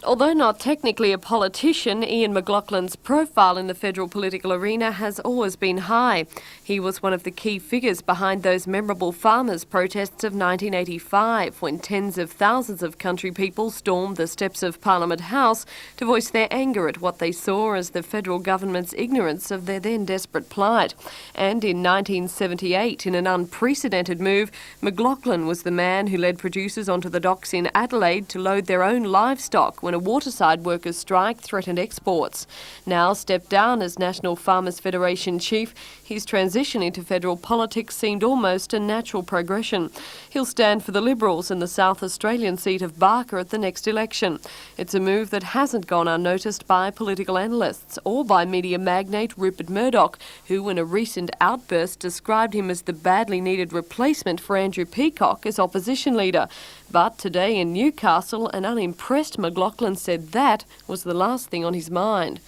Although not technically a politician, Ian McLachlan's profile in the federal political arena has always been high. He was one of the key figures behind those memorable farmers' protests of 1985, when tens of thousands of country people stormed the steps of Parliament House to voice their anger at what they saw as the federal government's ignorance of their then desperate plight. And in 1978, in an unprecedented move, McLachlan was the man who led producers onto the docks in Adelaide to load their own livestock when a waterside workers' strike threatened exports. Now stepped down as National Farmers Federation chief, his transition into federal politics seemed almost a natural progression. He'll stand for the Liberals in the South Australian seat of Barker at the next election. It's a move that hasn't gone unnoticed by political analysts or by media magnate Rupert Murdoch, who in a recent outburst described him as the badly needed replacement for Andrew Peacock as opposition leader. But today in Newcastle, an unimpressed McLachlan said that was the last thing on his mind.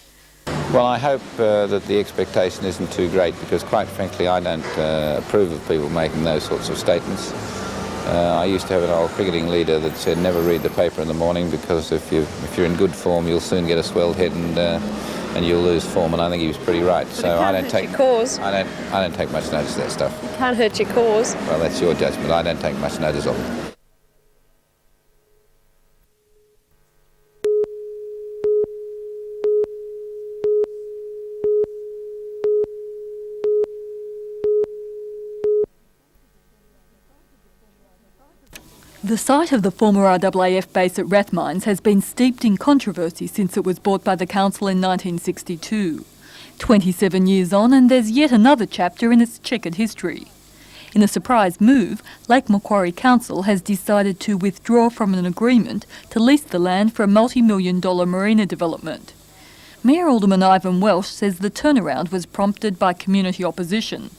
Well, I hope that the expectation isn't too great, because quite frankly I don't approve of people making those sorts of statements. I used to have an old cricketing leader that said never read the paper in the morning, because if you're in good form you'll soon get a swelled head and you'll lose form, and I think he was pretty right. So I don't take much notice of that stuff. It can't hurt your cause. Well, that's your judgment. I don't take much notice of it. The site of the former RAAF base at Rathmines has been steeped in controversy since it was bought by the council in 1962. 27 years on, and there's yet another chapter in its checkered history. In a surprise move, Lake Macquarie Council has decided to withdraw from an agreement to lease the land for a multi-million-dollar marina development. Mayor Alderman Ivan Welsh says the turnaround was prompted by community opposition,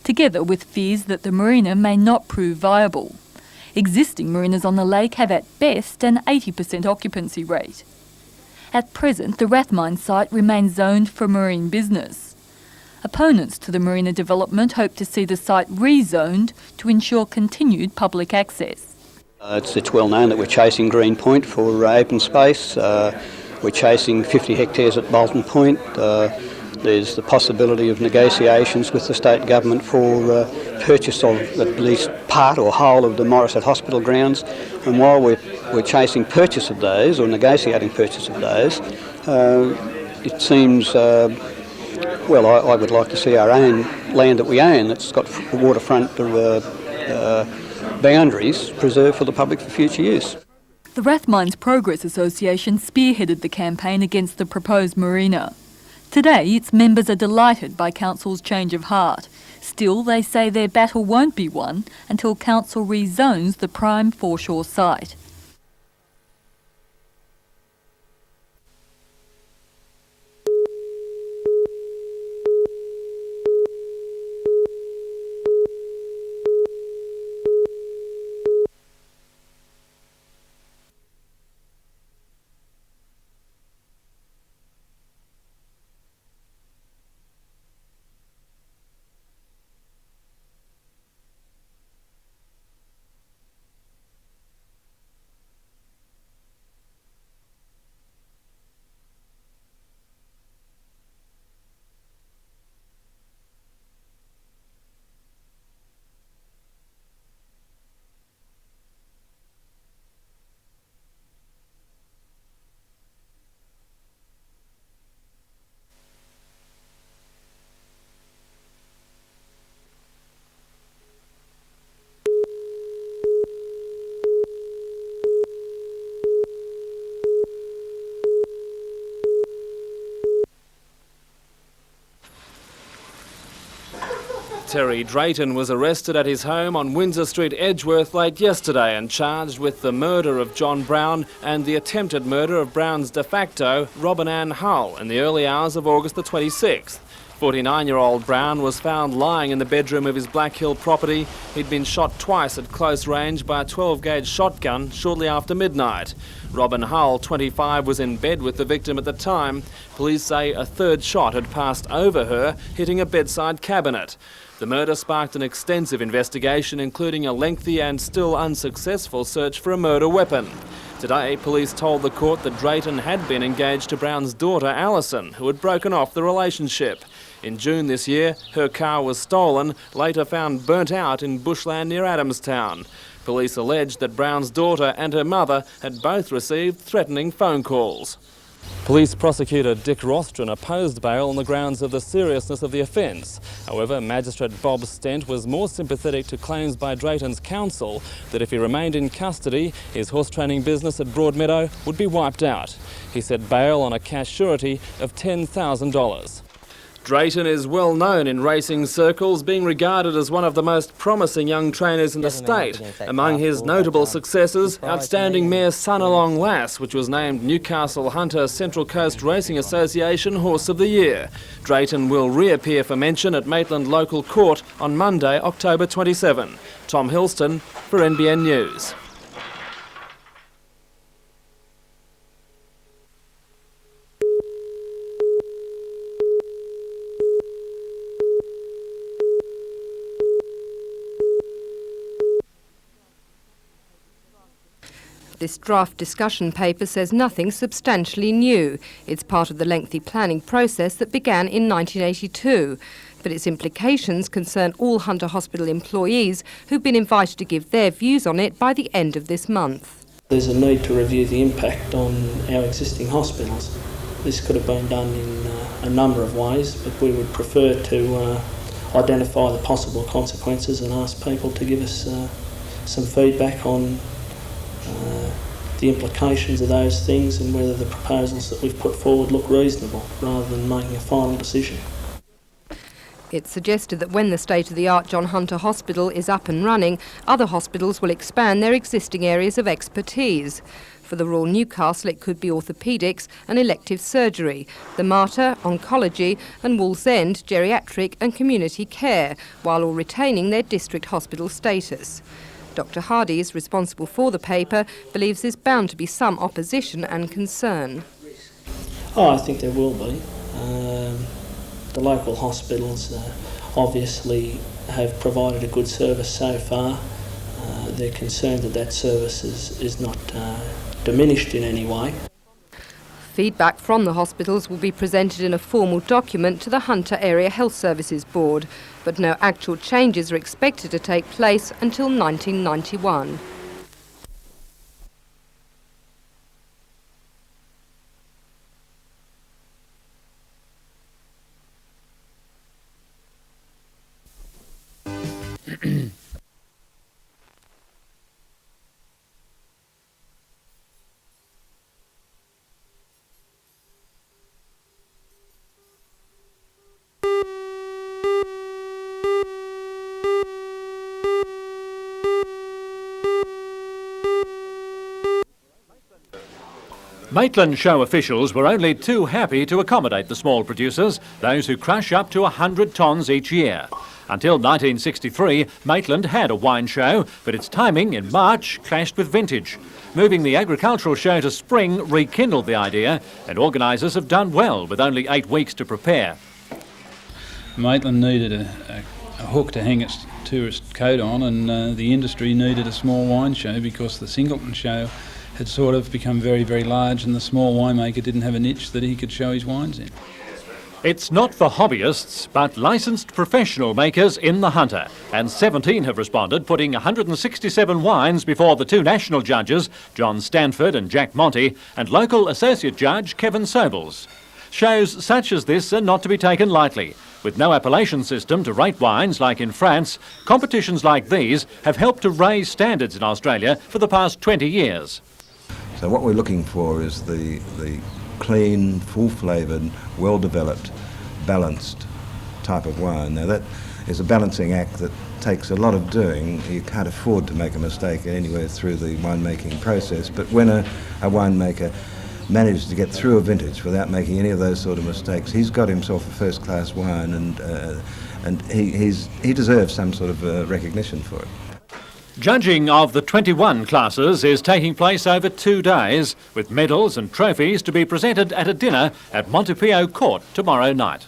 together with fears that the marina may not prove viable. Existing marinas on the lake have at best an 80% occupancy rate. At present, the Rathmines site remains zoned for marine business. Opponents to the marina development hope to see the site rezoned to ensure continued public access. It's well known that we're chasing Green Point for open space. We're chasing 50 hectares at Bolton Point. There's the possibility of negotiations with the state government for purchase of at least part or whole of the Morisset Hospital grounds. And while we're chasing purchase of those, or negotiating purchase of those, it seems, well, I would like to see our own land that we own that's got waterfront boundaries preserved for the public for future use. The Rathmines Progress Association spearheaded the campaign against the proposed marina. Today, its members are delighted by Council's change of heart. Still, they say their battle won't be won until Council rezones the prime foreshore site. Terry Drayton was arrested at his home on Windsor Street, Edgeworth late yesterday and charged with the murder of John Brown and the attempted murder of Brown's de facto, Robin Ann Hull, in the early hours of August the 26th. 49-year-old Brown was found lying in the bedroom of his Black Hill property. He'd been shot twice at close range by a 12-gauge shotgun shortly after midnight. Robin Hull, 25, was in bed with the victim at the time. Police say a third shot had passed over her, hitting a bedside cabinet. The murder sparked an extensive investigation, including a lengthy and still unsuccessful search for a murder weapon. Today, police told the court that Drayton had been engaged to Brown's daughter, Alison, who had broken off the relationship. In June this year, her car was stolen, later found burnt out in bushland near Adamstown. Police alleged that Brown's daughter and her mother had both received threatening phone calls. Police prosecutor Dick Rostron opposed bail on the grounds of the seriousness of the offence. However, Magistrate Bob Stent was more sympathetic to claims by Drayton's counsel that if he remained in custody, his horse training business at Broadmeadow would be wiped out. He said bail on a cash surety of $10,000. Drayton is well known in racing circles, being regarded as one of the most promising young trainers in the state. Among his notable successes, outstanding mare Sunalong Lass, which was named Newcastle Hunter Central Coast Racing Association Horse of the Year. Drayton will reappear for mention at Maitland Local Court on Monday, October 27. Tom Hilston for NBN News. This draft discussion paper says nothing substantially new. It's part of the lengthy planning process that began in 1982. But its implications concern all Hunter Hospital employees who've been invited to give their views on it by the end of this month. There's a need to review the impact on our existing hospitals. This could have been done in a number of ways, but we would prefer to identify the possible consequences and ask people to give us some feedback on the implications of those things and whether the proposals that we've put forward look reasonable rather than making a final decision. It's suggested that when the state-of-the-art John Hunter Hospital is up and running, other hospitals will expand their existing areas of expertise. For the Royal Newcastle, it could be orthopaedics and elective surgery, the Mater, oncology and Wallsend, geriatric and community care, while all retaining their district hospital status. Dr Hardies, responsible for the paper, believes there's bound to be some opposition and concern. I think there will be. The local hospitals obviously have provided a good service so far. They're concerned that service is not diminished in any way. Feedback from the hospitals will be presented in a formal document to the Hunter Area Health Services Board, but no actual changes are expected to take place until 1991. Maitland show officials were only too happy to accommodate the small producers, those who crush up to 100 tonnes each year. Until 1963, Maitland had a wine show, but its timing in March clashed with vintage. Moving the agricultural show to spring rekindled the idea, and organisers have done well with only 8 weeks to prepare. Maitland needed a hook to hang its tourist coat on, and the industry needed a small wine show because the Singleton show had sort of become very, very large, and the small winemaker didn't have a niche that he could show his wines in. It's not for hobbyists, but licensed professional makers in the Hunter, and 17 have responded, putting 167 wines before the 2 national judges, John Stanford and Jack Monty, and local associate judge Kevin Sobels. Shows such as this are not to be taken lightly. With no appellation system to rate wines like in France, competitions like these have helped to raise standards in Australia for the past 20 years. So what we're looking for is the clean, full-flavoured, well-developed, balanced type of wine. Now that is a balancing act that takes a lot of doing. You can't afford to make a mistake anywhere through the winemaking process, but when a winemaker manages to get through a vintage without making any of those sort of mistakes, he's got himself a first-class wine, and he deserves some sort of recognition for it. Judging of the 21 classes is taking place over 2 days, with medals and trophies to be presented at a dinner at Montepio Court tomorrow night.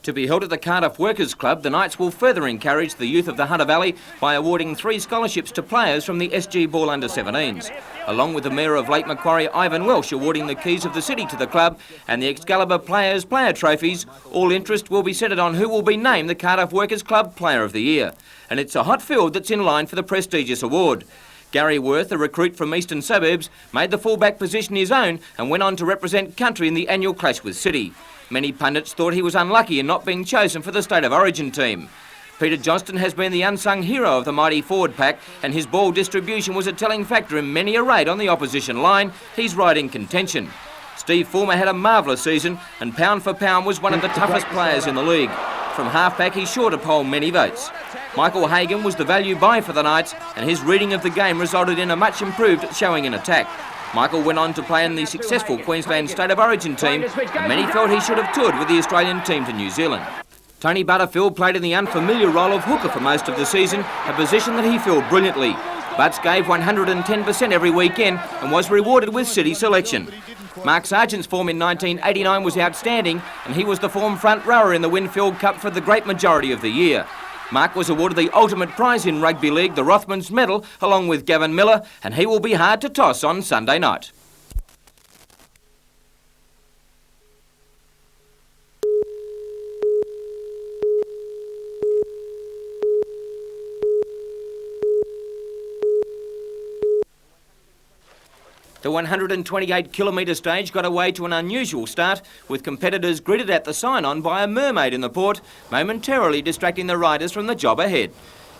To be held at the Cardiff Workers Club, the Knights will further encourage the youth of the Hunter Valley by awarding 3 scholarships to players from the SG Ball Under-17s, along with the Mayor of Lake Macquarie, Ivan Welsh, awarding the keys of the city to the club and the Excalibur Players Player Trophies. All interest will be centred on who will be named the Cardiff Workers Club Player of the Year. And it's a hot field that's in line for the prestigious award. Gary Worth, a recruit from Eastern Suburbs, made the fullback position his own and went on to represent country in the annual clash with City. Many pundits thought he was unlucky in not being chosen for the State of Origin team. Peter Johnston has been the unsung hero of the mighty forward pack, and his ball distribution was a telling factor in many a raid on the opposition line. He's right in contention. Steve Fulmer had a marvellous season, and pound for pound was one of the toughest players in the league. From halfback, he's sure to poll many votes. Michael Hagan was the value buy for the Knights, and his reading of the game resulted in a much improved showing in attack. Michael went on to play in the successful Queensland State of Origin team, and many felt he should have toured with the Australian team to New Zealand. Tony Butterfield played in the unfamiliar role of hooker for most of the season, a position that he filled brilliantly. Butts gave 110% every weekend and was rewarded with City selection. Mark Sargent's form in 1989 was outstanding, and he was the form front rower in the Winfield Cup for the great majority of the year. Mark was awarded the ultimate prize in rugby league, the Rathmines medal, along with Gavin Miller, and he will be hard to toss on Sunday night. The 128-kilometre stage got away to an unusual start, with competitors greeted at the sign-on by a mermaid in the port, momentarily distracting the riders from the job ahead.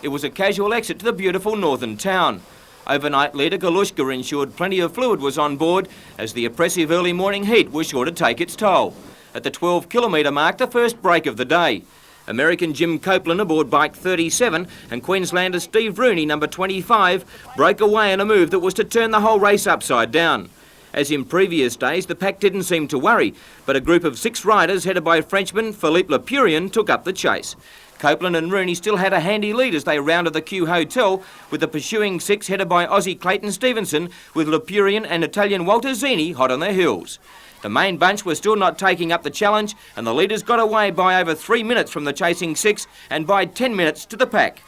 It was a casual exit to the beautiful northern town. Overnight leader Galushka ensured plenty of fluid was on board, as the oppressive early morning heat was sure to take its toll. At the 12-kilometre mark, the first break of the day. American Jim Copeland aboard bike 37 and Queenslander Steve Rooney, number 25, broke away in a move that was to turn the whole race upside down. As in previous days, the pack didn't seem to worry, but a group of 6 riders headed by Frenchman Philippe Lapurian took up the chase. Copeland and Rooney still had a handy lead as they rounded the Kew Hotel, with the pursuing 6 headed by Aussie Clayton Stevenson, with Lapurian and Italian Walter Zini hot on their heels. The main bunch were still not taking up the challenge, and the leaders got away by over 3 minutes from the chasing 6 and by 10 minutes to the pack.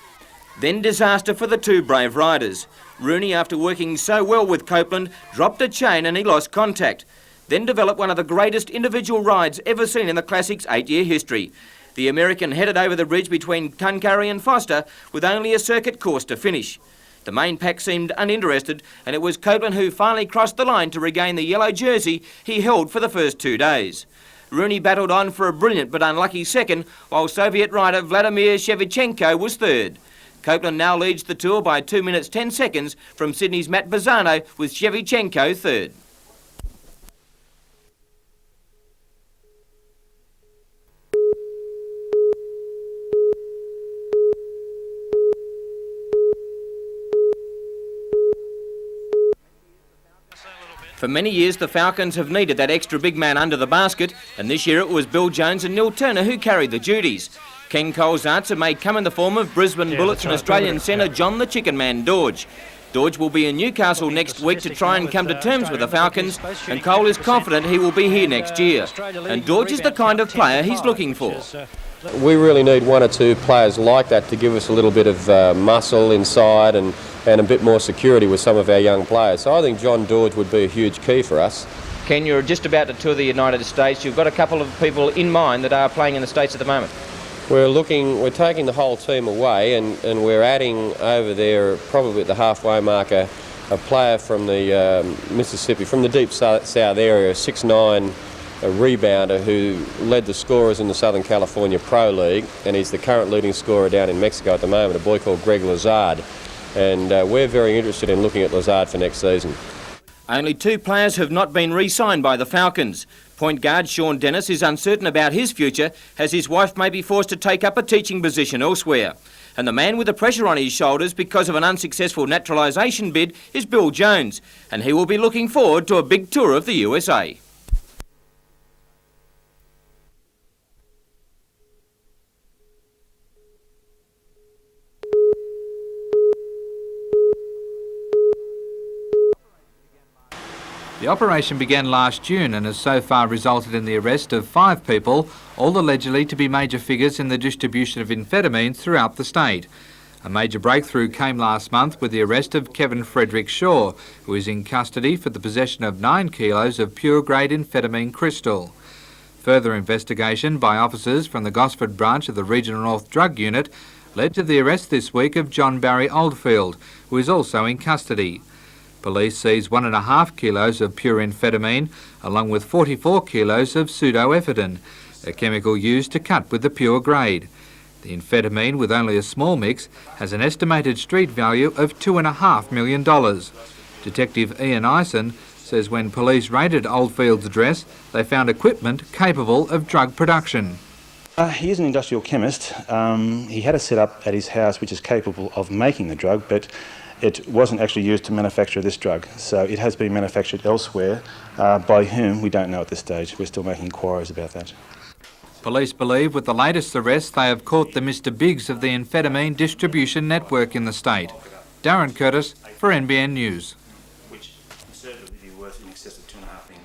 Then disaster for the 2 brave riders. Rooney, after working so well with Copeland, dropped a chain and he lost contact. Then developed one of the greatest individual rides ever seen in the Classic's 8-year history. The American headed over the bridge between Tuncurry and Foster with only a circuit course to finish. The main pack seemed uninterested, and it was Copeland who finally crossed the line to regain the yellow jersey he held for the first 2 days. Rooney battled on for a brilliant but unlucky second, while Soviet rider Vladimir Shevchenko was third. Copeland now leads the tour by 2 minutes 10 seconds from Sydney's Matt Bazzano, with Shevchenko third. For many years, the Falcons have needed that extra big man under the basket, and this year it was Bill Jones and Neil Turner who carried the duties. Ken Cole's answer may come in the form of Brisbane Bullets and Australian centre John the Chicken Man Dodge. Dodge will be in Newcastle next week to try and come to terms with the Falcons, and Cole is confident he will be here next year. And Dodge is the kind of player he's looking for. We really need 1 or 2 players like that to give us a little bit of muscle inside and a bit more security with some of our young players. So I think John Dodge would be a huge key for us. Ken, you're just about to tour the United States. You've got a couple of people in mind that are playing in the States at the moment. We're taking the whole team away, and we're adding over there, probably at the halfway mark, a player from the Mississippi, from the deep south area, a 6'9", a rebounder who led the scorers in the Southern California Pro League, and he's the current leading scorer down in Mexico at the moment, a boy called Greg Lazard. And we're very interested in looking at Lazard for next season. Only 2 players have not been re-signed by the Falcons. Point guard Sean Dennis is uncertain about his future, as his wife may be forced to take up a teaching position elsewhere. And the man with the pressure on his shoulders because of an unsuccessful naturalisation bid is Bill Jones, and he will be looking forward to a big tour of the USA. The operation began last June and has so far resulted in the arrest of 5 people, all allegedly to be major figures in the distribution of amphetamines throughout the state. A major breakthrough came last month with the arrest of Kevin Frederick Shaw, who is in custody for the possession of 9 kilos of pure-grade amphetamine crystal. Further investigation by officers from the Gosford branch of the Regional North Drug Unit led to the arrest this week of John Barry Oldfield, who is also in custody. Police seized 1.5 kilos of pure amphetamine, along with 44 kilos of pseudoephedrine, a chemical used to cut with the pure grade. The amphetamine, with only a small mix, has an estimated street value of $2.5 million. Detective Ian Ison says when police raided Oldfield's address, they found equipment capable of drug production. He is an industrial chemist. He had a setup at his house which is capable of making the drug, but it wasn't actually used to manufacture this drug. So it has been manufactured elsewhere, by whom we don't know at this stage. We're still making inquiries about that. Police believe with the latest arrest they have caught the Mr Biggs of the amphetamine distribution network in the state. Darren Curtis for NBN News. Which conservatively be worth in excess of $2.5 million.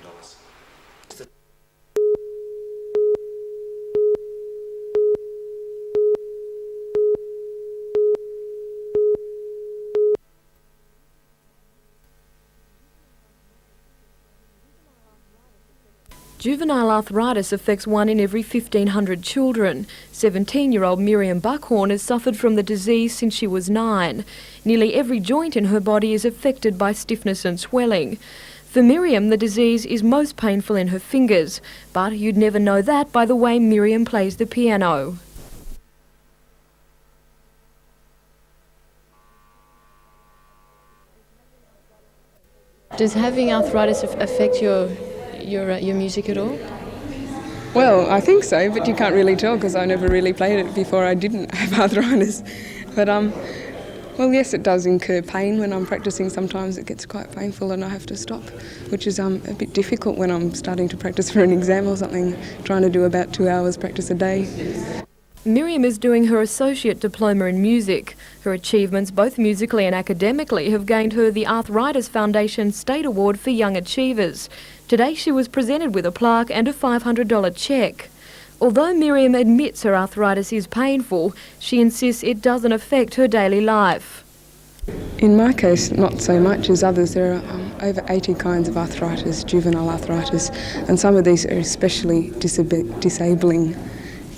Juvenile arthritis affects 1 in every 1,500 children. 17-year-old Miriam Buckhorn has suffered from the disease since she was 9. Nearly every joint in her body is affected by stiffness and swelling. For Miriam, the disease is most painful in her fingers, but you'd never know that by the way Miriam plays the piano. Does having arthritis affect your music at all? Well, I think so, but you can't really tell because I never really played it before I didn't have arthritis. But well, yes, it does incur pain when I'm practicing. Sometimes it gets quite painful and I have to stop, which is a bit difficult when I'm starting to practice for an exam or something, trying to do about 2 hours practice a day. Miriam is doing her associate diploma in music. Her achievements, both musically and academically, have gained her the Arthritis Foundation State Award for Young Achievers. Today she was presented with a plaque and a $500 cheque. Although Miriam admits her arthritis is painful, she insists it doesn't affect her daily life. In my case, not so much as others. There are over 80 kinds of arthritis, juvenile arthritis, and some of these are especially disabling.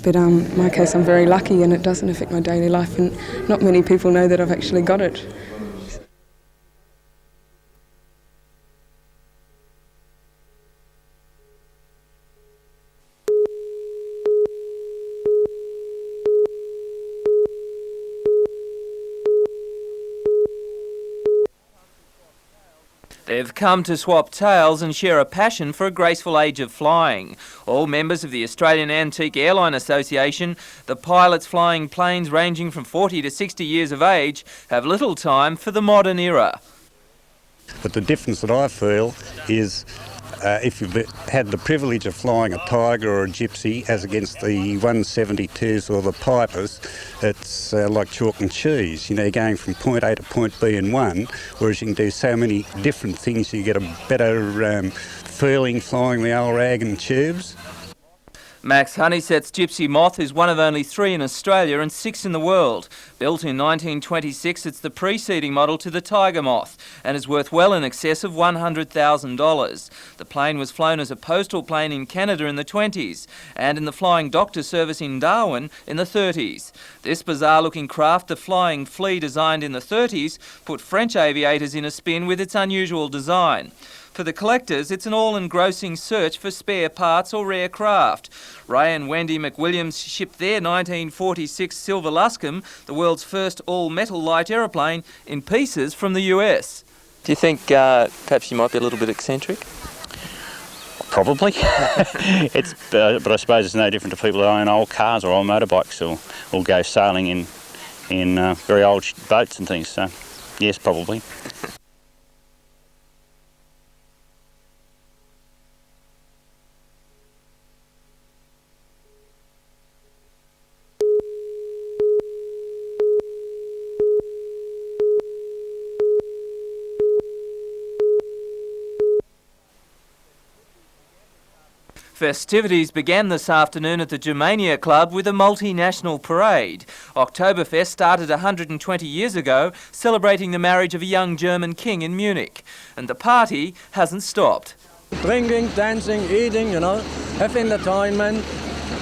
But in my case, I'm very lucky and it doesn't affect my daily life, and not many people know that I've actually got it. They've come to swap tales and share a passion for a graceful age of flying. All members of the Australian Antique Airline Association, the pilots flying planes ranging from 40 to 60 years of age, have little time for the modern era. But the difference that I feel is if you've had the privilege of flying a Tiger or a Gypsy as against the 172s or the Pipers, it's like chalk and cheese. You know, you're going from point A to point B in one, whereas you can do so many different things. You get a better feeling flying the old rag and tubes. Max Honeysett's Gypsy Moth is one of only 3 in Australia and 6 in the world. Built in 1926, it's the preceding model to the Tiger Moth and is worth well in excess of $100,000. The plane was flown as a postal plane in Canada in the 20s and in the Flying Doctor service in Darwin in the 30s. This bizarre-looking craft, the Flying Flea designed in the 30s, put French aviators in a spin with its unusual design. For the collectors, it's an all-engrossing search for spare parts or rare craft. Ray and Wendy McWilliams shipped their 1946 Silver Luscombe, the world's first all-metal light aeroplane, in pieces from the US. Do you think perhaps you might be a little bit eccentric? Probably. But I suppose it's no different to people who own old cars or old motorbikes or go sailing in very old boats and things. So, yes, probably. Festivities began this afternoon at the Germania Club with a multinational parade. Oktoberfest started 120 years ago, celebrating the marriage of a young German king in Munich. And the party hasn't stopped. Drinking, dancing, eating, have entertainment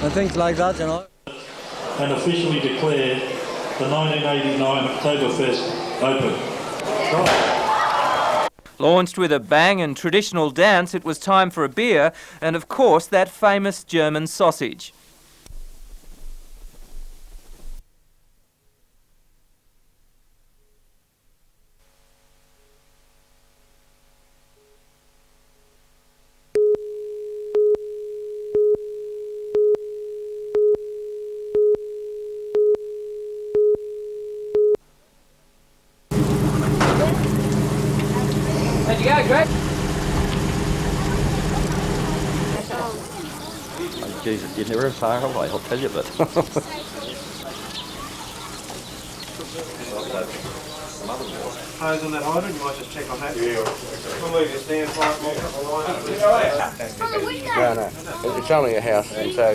and things like that, And officially declare the 1989 Oktoberfest open. Launched with a bang and traditional dance, it was time for a beer and, of course, that famous German sausage. How'd you go, Greg? Oh, Jesus, you're never far away, I'll tell you that. Hose on that hydrant, you might just check on that. Yeah. We'll move your stand pipe, a couple of lines. No, it's only a house, and so,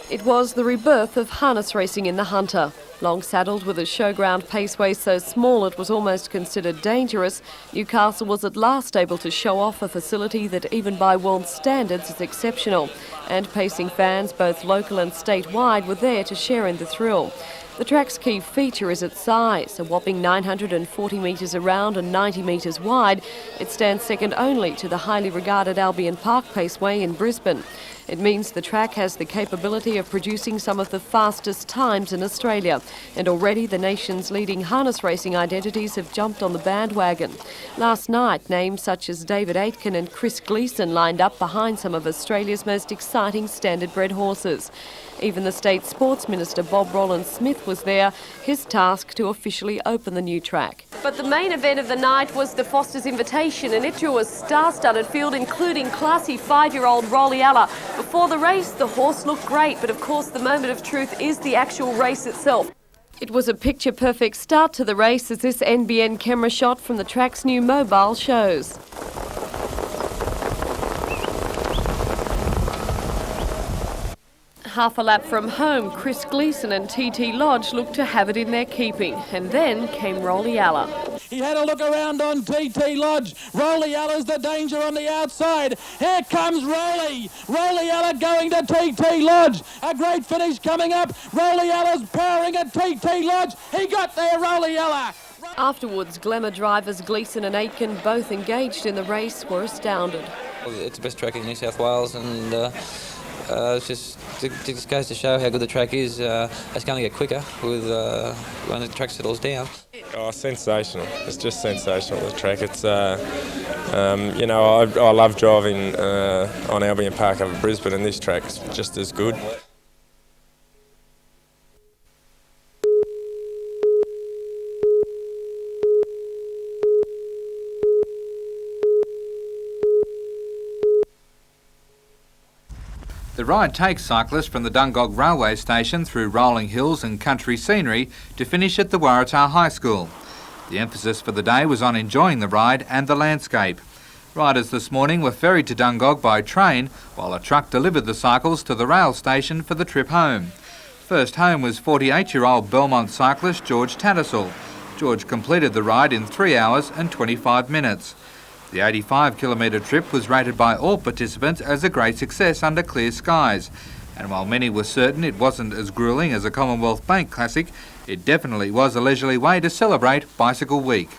It was the rebirth of harness racing in the Hunter. Long saddled with a showground paceway so small it was almost considered dangerous, Newcastle was at last able to show off a facility that even by world standards is exceptional. And pacing fans, both local and statewide, were there to share in the thrill. The track's key feature is its size, a whopping 940 metres around and 90 metres wide. It stands second only to the highly regarded Albion Park Paceway in Brisbane. It means the track has the capability of producing some of the fastest times in Australia, and already the nation's leading harness racing identities have jumped on the bandwagon. Last night, names such as David Aitken and Chris Gleeson lined up behind some of Australia's most exciting standard-bred horses. Even the state sports minister Bob Rollins-Smith was there, his task to officially open the new track. But the main event of the night was the Foster's Invitation, and it drew a star-studded field including classy 5-year-old Rolliella. Before the race, the horse looked great, but of course the moment of truth is the actual race itself. It was a picture-perfect start to the race, as this NBN camera shot from the track's new mobile shows. Half a lap from home, Chris Gleeson and TT Lodge looked to have it in their keeping, and then came Rolliella. He had a look around on TT Lodge. Rolliella's the danger on the outside. Here comes Rolliella going to TT Lodge. A great finish coming up. Rolliella's powering at TT Lodge. He got there, Rolliella. Afterwards, glamour drivers Gleeson and Aitken, both engaged in the race, were astounded. It's the best track in New South Wales, and it just goes to show how good the track is. It's going to get quicker with when the track settles down. Oh, sensational! It's just sensational. The track. It's I love driving on Albion Park over Brisbane, and this track's just as good. The ride takes cyclists from the Dungog railway station through rolling hills and country scenery to finish at the Waratah High School. The emphasis for the day was on enjoying the ride and the landscape. Riders this morning were ferried to Dungog by train, while a truck delivered the cycles to the rail station for the trip home. First home was 48-year-old Belmont cyclist George Tattersall. George completed the ride in 3 hours and 25 minutes. The 85-kilometre trip was rated by all participants as a great success under clear skies, and while many were certain it wasn't as gruelling as a Commonwealth Bank Classic, it definitely was a leisurely way to celebrate Bicycle Week.